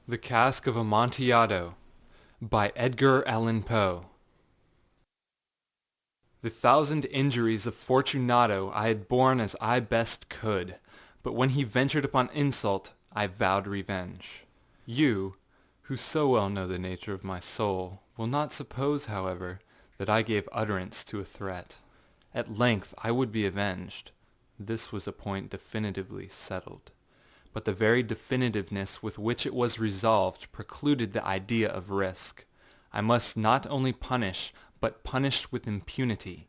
The Cask of Amontillado by Edgar Allan Poe. The 1,000 injuries of Fortunato I had borne as I best could, but when he ventured upon insult, I vowed revenge. You, who so well know the nature of my soul, will not suppose, however, that I gave utterance to a threat. At length I would be avenged. This was a point definitively settled. But the very definitiveness with which it was resolved precluded the idea of risk. I must not only punish, but punish with impunity.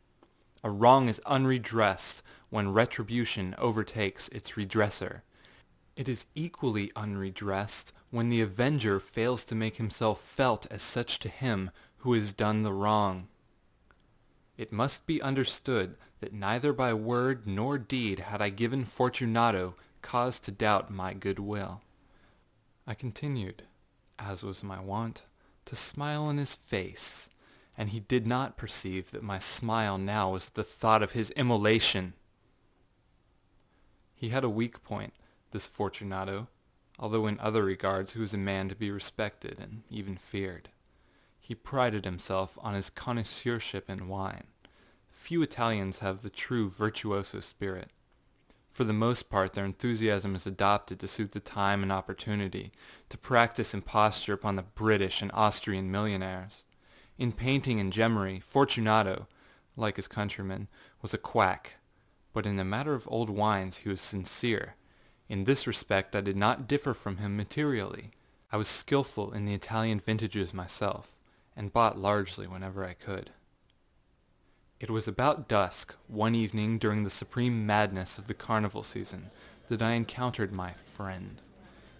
A wrong is unredressed when retribution overtakes its redresser. It is equally unredressed when the avenger fails to make himself felt as such to him who has done the wrong. It must be understood that neither by word nor deed had I given Fortunato cause to doubt my goodwill. I continued, as was my wont, to smile in his face, and he did not perceive that my smile now was the thought of his immolation. He had a weak point, this Fortunato, although in other regards he was a man to be respected and even feared. He prided himself on his connoisseurship in wine. Few Italians have the true virtuoso spirit. For the most part their enthusiasm is adopted to suit the time and opportunity, to practice imposture upon the British and Austrian millionaires. In painting and gemmery, Fortunato, like his countrymen, was a quack, but in the matter of old wines he was sincere. In this respect I did not differ from him materially. I was skilful in the Italian vintages myself, and bought largely whenever I could. It was about dusk, one evening during the supreme madness of the carnival season, that I encountered my friend.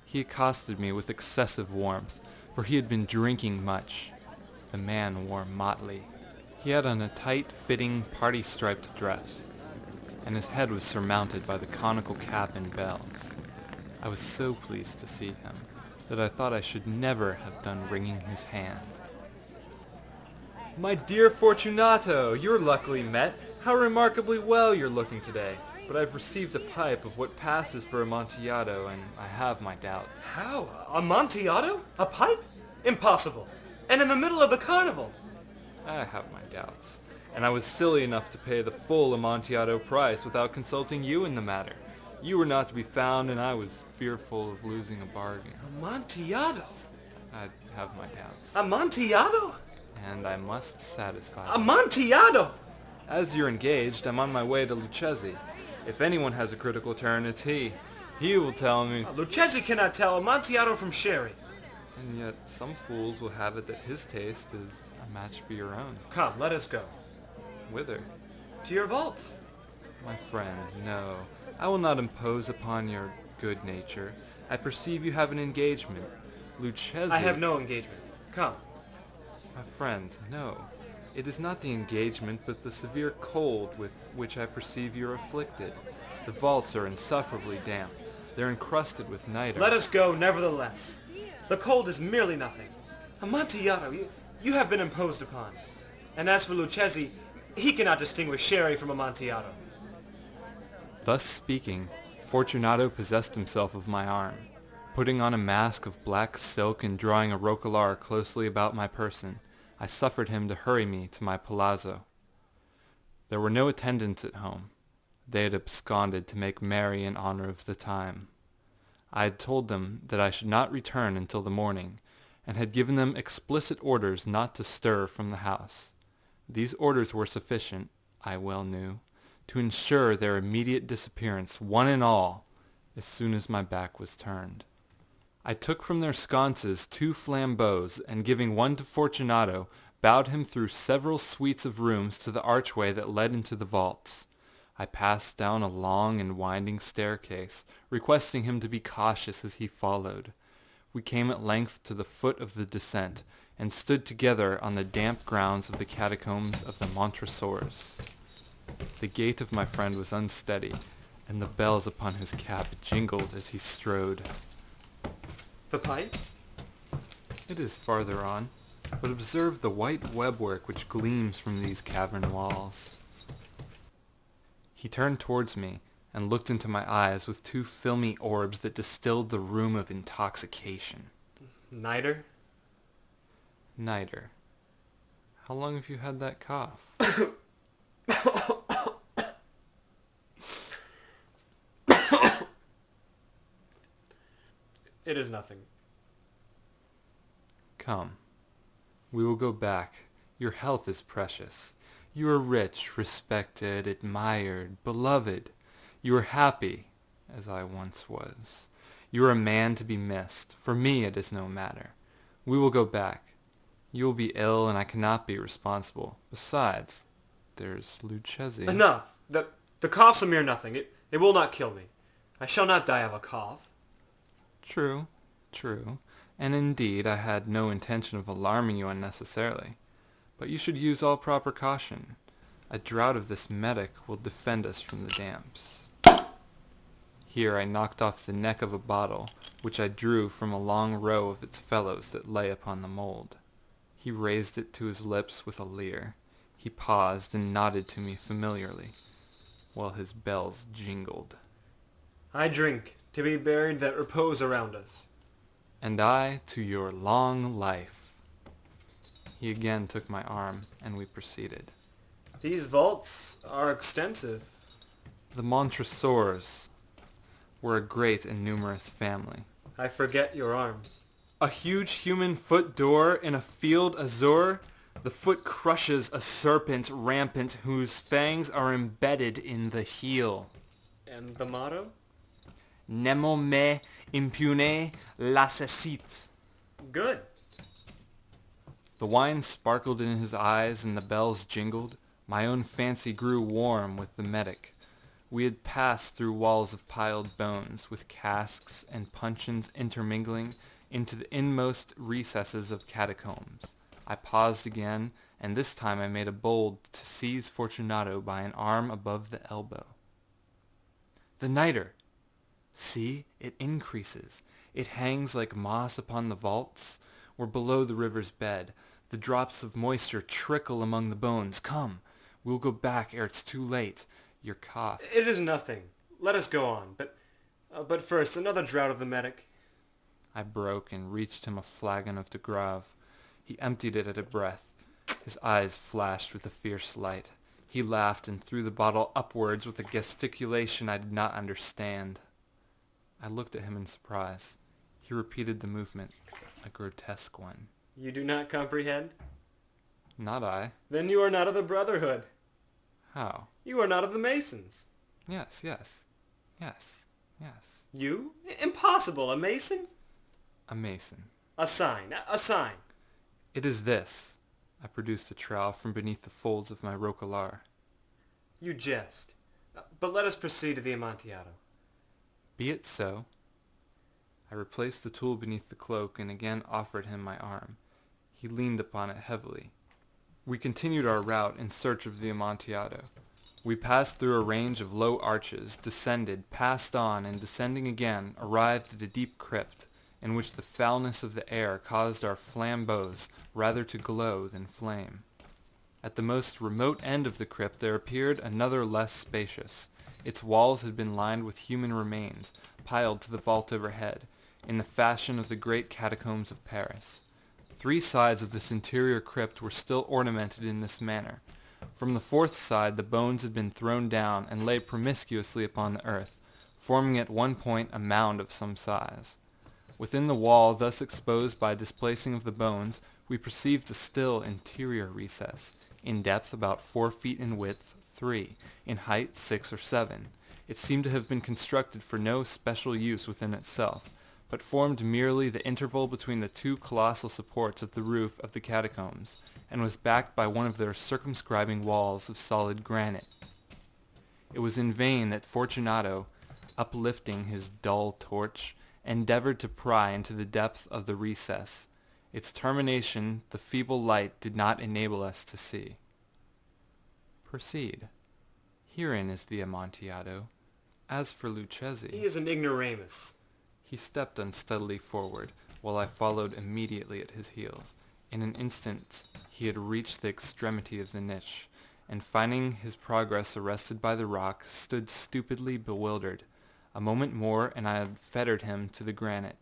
He accosted me with excessive warmth, for he had been drinking much. The man wore motley. He had on a tight-fitting, party-striped dress, and his head was surmounted by the conical cap and bells. I was so pleased to see him that I thought I should never have done wringing his hand. "My dear Fortunato, you're luckily met. How remarkably well you're looking today. But I've received a pipe of what passes for Amontillado, and I have my doubts." How? Amontillado? A pipe? Impossible. And in the middle of the carnival. I have my doubts, and I was silly enough to pay the full Amontillado price without consulting you in the matter. You were not to be found, and I was fearful of losing a bargain. Amontillado? I have my doubts, Amontillado? and I must satisfy them. Amontillado! As you're engaged, I'm on my way to Lucchesi. If anyone has a critical turn, it's he. He will tell me. Lucchesi cannot tell Amontillado from sherry. And yet some fools will have it that his taste is a match for your own. Come, let us go. Whither? To your vaults. My friend, no. I will not impose upon your good nature. I perceive you have an engagement. Lucchesi... I have no engagement. Come. My friend, no. It is not the engagement, but the severe cold with which I perceive you are afflicted. The vaults are insufferably damp. They're encrusted with nitre. Let us go, nevertheless. The cold is merely nothing. Amontillado, you have been imposed upon. And as for Lucchesi, he cannot distinguish sherry from Amontillado. Thus speaking, Fortunato possessed himself of my arm. Putting on a mask of black silk and drawing a roquelaire closely about my person, I suffered him to hurry me to my palazzo. There were no attendants at home. They had absconded to make merry in honor of the time. I had told them that I should not return until the morning, and had given them explicit orders not to stir from the house. These orders were sufficient, I well knew, to ensure their immediate disappearance, one and all, as soon as my back was turned. I took from their sconces 2 flambeaux, and giving one to Fortunato, bowed him through several suites of rooms to the archway that led into the vaults. I passed down a long and winding staircase, requesting him to be cautious as he followed. We came at length to the foot of the descent, and stood together on the damp grounds of the catacombs of the Montresors. The gait of my friend was unsteady, and the bells upon his cap jingled as he strode. The pipe? It is farther on, but observe the white webwork which gleams from these cavern walls. He turned towards me, and looked into my eyes with 2 filmy orbs that distilled the rheum of intoxication. Niter? Niter. How long have you had that cough? It is nothing. Come. We will go back. Your health is precious. You are rich, respected, admired, beloved. You are happy, as I once was. You are a man to be missed. For me it is no matter. We will go back. You will be ill, and I cannot be responsible. Besides, there's Lucchesi. Enough! The cough's a mere nothing. It will not kill me. I shall not die of a cough. True, true. And indeed I had no intention of alarming you unnecessarily. But you should use all proper caution. A draught of this metic will defend us from the damps. Here I knocked off the neck of a bottle, which I drew from a long row of its fellows that lay upon the mould. He raised it to his lips with a leer. He paused and nodded to me familiarly, while his bells jingled. I drink to be buried that repose around us. And I to your long life. He again took my arm, and we proceeded. These vaults are extensive. The Montresors were a great and numerous family. I forget your arms. A huge human foot door in a field azure. The foot crushes a serpent rampant whose fangs are embedded in the heel. And the motto? Nemo me impune lacessit. Good. The wine sparkled in his eyes and the bells jingled. My own fancy grew warm with the metic. We had passed through walls of piled bones, with casks and puncheons intermingling, into the inmost recesses of catacombs. I paused again, and this time I made a bold to seize Fortunato by an arm above the elbow. The nitre! See, it increases. It hangs like moss upon the vaults. We're below the river's bed. The drops of moisture trickle among the bones. Come, we'll go back ere it's too late. Your cough. It is nothing. Let us go on. But first, another draught of the metic. I broke and reached him a flagon of de Grave. He emptied it at a breath. His eyes flashed with a fierce light. He laughed and threw the bottle upwards with a gesticulation I did not understand. I looked at him in surprise. He repeated the movement, a grotesque one. You do not comprehend? Not I. Then you are not of the Brotherhood. How? You are not of the Masons. Yes. You? Impossible. A Mason? A mason. A sign. A sign. It is this. I produced a trowel from beneath the folds of my roquelaire. You jest. But let us proceed to the Amontillado. Be it so. I replaced the tool beneath the cloak and again offered him my arm. He leaned upon it heavily. We continued our route in search of the Amontillado. We passed through a range of low arches, descended, passed on, and descending again, arrived at a deep crypt, in which the foulness of the air caused our flambeaux rather to glow than flame. At the most remote end of the crypt there appeared another less spacious. Its walls had been lined with human remains, piled to the vault overhead, in the fashion of the great catacombs of Paris. 3 sides of this interior crypt were still ornamented in this manner. From the 4th side the bones had been thrown down and lay promiscuously upon the earth, forming at one point a mound of some size. Within the wall thus exposed by displacing of the bones, we perceived a still interior recess, in depth about 4 feet, in width 3, in height 6 or 7. It seemed to have been constructed for no special use within itself, but formed merely the interval between the 2 colossal supports of the roof of the catacombs, and was backed by one of their circumscribing walls of solid granite. It was in vain that Fortunato, uplifting his dull torch, endeavored to pry into the depth of the recess. Its termination the feeble light did not enable us to see. Proceed. Herein is the Amontillado. As for Lucchesi... He is an ignoramus. He stepped unsteadily forward, while I followed immediately at his heels. In an instant he had reached the extremity of the niche, and finding his progress arrested by the rock, stood stupidly bewildered. A moment more, and I had fettered him to the granite.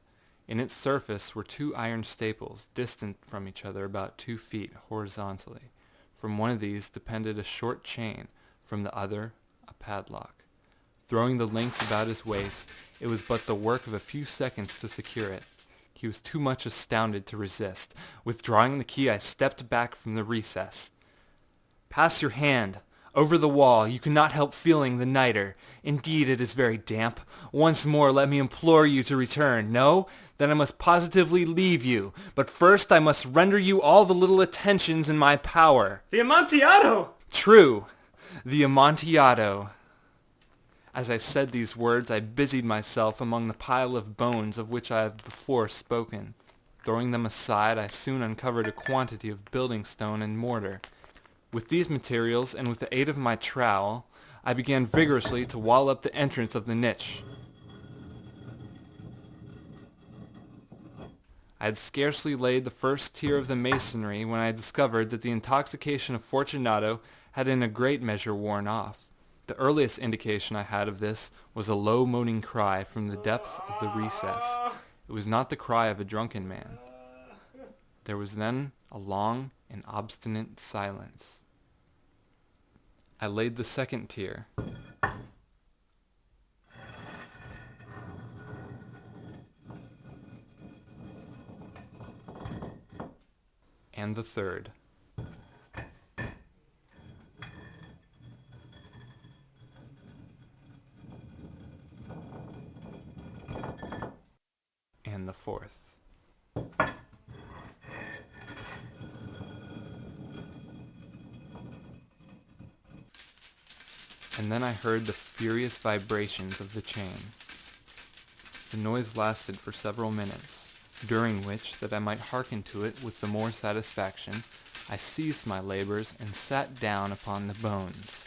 In its surface were 2 iron staples, distant from each other about 2 feet horizontally. From one of these depended a short chain, from the other a padlock. Throwing the links about his waist, it was but the work of a few seconds to secure it. He was too much astounded to resist. Withdrawing the key, I stepped back from the recess. "Pass your hand. Over the wall. You cannot help feeling the nitre. Indeed, it is very damp. Once more, let me implore you to return. No? Then I must positively leave you. But first I must render you all the little attentions in my power." The Amontillado! "True. The Amontillado." As I said these words, I busied myself among the pile of bones of which I have before spoken. Throwing them aside, I soon uncovered a quantity of building stone and mortar. With these materials, and with the aid of my trowel, I began vigorously to wall up the entrance of the niche. I had scarcely laid the first tier of the masonry when I discovered that the intoxication of Fortunato had in a great measure worn off. The earliest indication I had of this was a low moaning cry from the depth of the recess. It was not the cry of a drunken man. There was then a long and obstinate silence. I laid the second tier. And the third. And the fourth. And then I heard the furious vibrations of the chain. The noise lasted for several minutes, during which, that I might hearken to it with the more satisfaction, I ceased my labors and sat down upon the bones.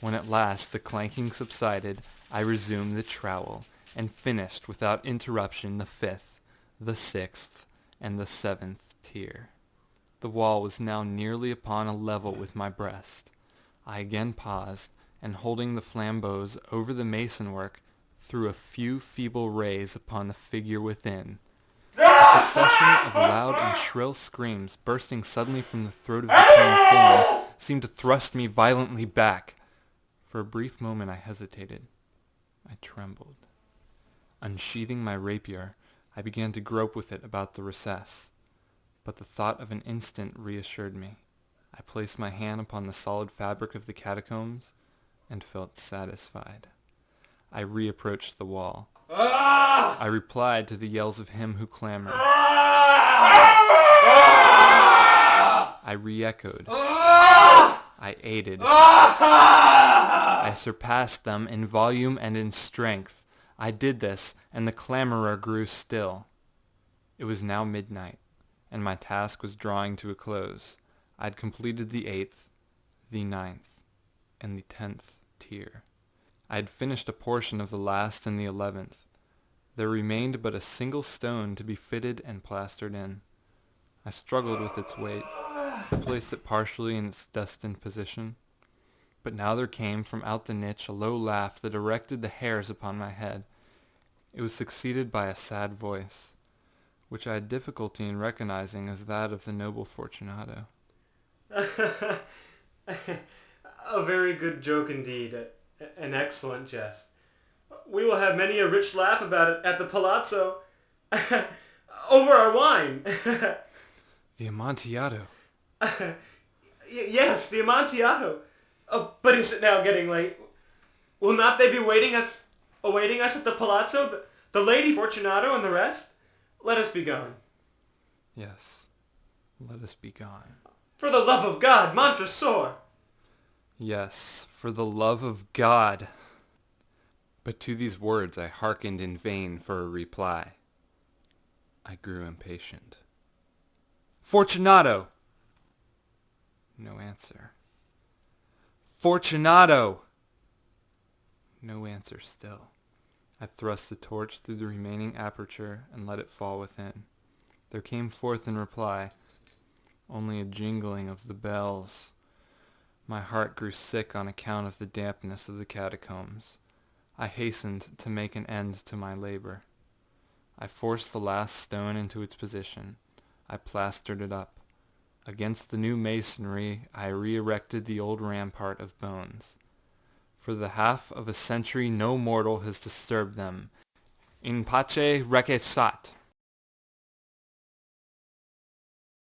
When at last the clanking subsided, I resumed the trowel, and finished without interruption the 5th, the 6th, and the 7th tier. The wall was now nearly upon a level with my breast. I again paused, and holding the flambeaux over the mason-work, threw a few feeble rays upon the figure within. A succession of loud and shrill screams bursting suddenly from the throat of the decaying form seemed to thrust me violently back. For a brief moment I hesitated. I trembled. Unsheathing my rapier, I began to grope with it about the recess. But the thought of an instant reassured me. I placed my hand upon the solid fabric of the catacombs, and felt satisfied. I reapproached the wall. I replied to the yells of him who clamored. I re-echoed. I aided. I surpassed them in volume and in strength. I did this, and the clamorer grew still. It was now midnight, and my task was drawing to a close. I had completed the 8th, the 9th, and the 10th tier. I had finished a portion of the last and the 11th. There remained but a single stone to be fitted and plastered in. I struggled with its weight, placed it partially in its destined position. But now there came from out the niche a low laugh that erected the hairs upon my head. It was succeeded by a sad voice, which I had difficulty in recognizing as that of the noble Fortunato. A very good joke indeed. An excellent jest. We will have many a rich laugh about it at the palazzo. Over our wine. The Amontillado. Yes, the Amontillado. But is it now getting late? Will not they be awaiting us at the palazzo? The lady Fortunato and the rest? Let us be gone. Yes, let us be gone. For the love of God, Montresor! Yes, for the love of God. But to these words I hearkened in vain for a reply. I grew impatient. Fortunato! No answer. Fortunato! No answer still. I thrust the torch through the remaining aperture and let it fall within. There came forth in reply only a jingling of the bells. My heart grew sick on account of the dampness of the catacombs. I hastened to make an end to my labor. I forced the last stone into its position. I plastered it up. Against the new masonry I re-erected the old rampart of bones. For the half of a century no mortal has disturbed them. In pace requiescat.